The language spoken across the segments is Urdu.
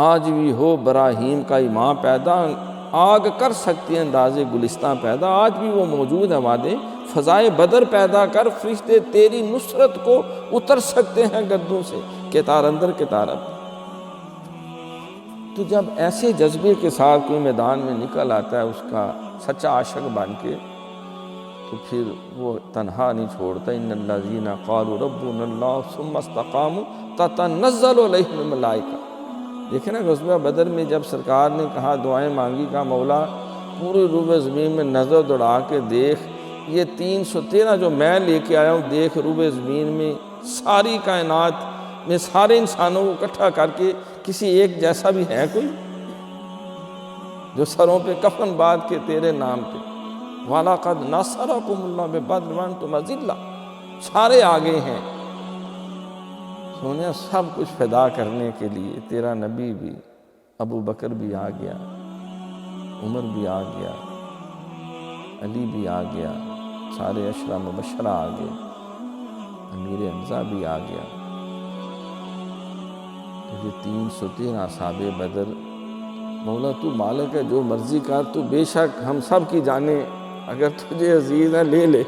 آج بھی ہو براہیم کا ایمان پیدا، آگ کر سکتی ہے انداز گلستاں پیدا، آج بھی وہ موجود ہے وعدے فضائے بدر پیدا کر، فرشتے تیری نصرت کو اتر سکتے ہیں گدوں سے، کتار اندر کتار اب۔ تو جب ایسے جذبے کے ساتھ کوئی میدان میں نکل آتا ہے اس کا سچا عاشق بن کے، تو پھر وہ تنہا نہیں چھوڑتا۔ ان الذین قالوا ربنا اللہ ثم استقاموا تتنزل علیہم الملائکہ۔ دیکھیں نا غزوہ بدر میں جب سرکار نے کہا دعائیں مانگی، کہا مولا پورے روبِ زمین میں نظر دوڑا کے دیکھ، یہ 313 جو میں لے کے آیا ہوں، دیکھ روبِ زمین میں ساری کائنات میں سارے انسانوں کو اکٹھا کر کے کسی ایک جیسا بھی ہے کوئی جو سروں پہ کفن باندھ کے تیرے نام پہ وَلَقَدْ نَصَرَكُمُ اللَّهُ بِبَدْرٍ وَأَنْتُمْ أَذِلَّةٌ، سارے آگے ہیں۔ سونیا سب کچھ فدا کرنے کے لیے تیرا نبی بھی، ابو بکر بھی آ گیا، عمر بھی آ گیا، علی بھی آ گیا، سارے عشرہ مبشرہ آ گئے، امیر حمزہ بھی آ گیا۔ تو یہ 313 اصحاب بدر، مولا تو مالک ہے جو مرضی کر، تو بے شک ہم سب کی جانیں اگر تجھے عزیز ہے لے لے،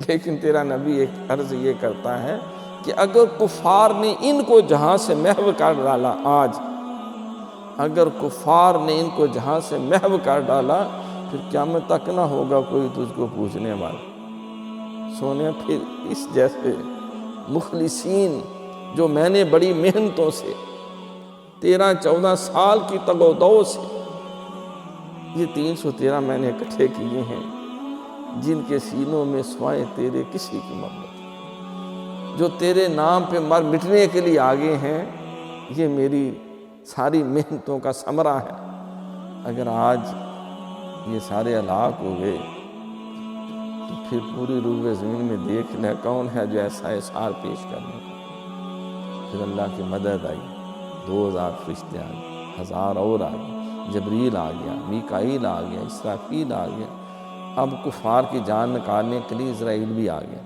لیکن تیرا نبی ایک عرض یہ کرتا ہے کہ اگر کفار نے ان کو جہاں سے محو کر ڈالا، آج اگر کفار نے ان کو جہاں سے محو کر ڈالا، پھر قیامت تک نہ ہوگا کوئی تجھ کو پوچھنے والا۔ سونے پھر اس جیسے مخلصین جو میں نے بڑی محنتوں سے 13-14 سال کی تگ و دو سے یہ 313 میں نے اکٹھے کیے ہیں، جن کے سینوں میں سوائے تیرے کسی کی محبت، جو تیرے نام پہ مر مٹنے کے لیے آگے ہیں، یہ میری ساری محنتوں کا ثمرہ ہے۔ اگر آج یہ سارے ہلاک ہو گئے تو پھر پوری روح زمین میں دیکھ لے کون ہے جو ایسا اظہار پیش کرنے کا۔ پھر اللہ کی مدد آئی، 2000 فرشتے آ گئے، 1000 اور آ گئے، جبریل آ گیا، میکائیل آ گیا، اسرافیل آ گیا، اب کفار کی جان نکالنے کے لیے اسرائیل بھی آ گیا۔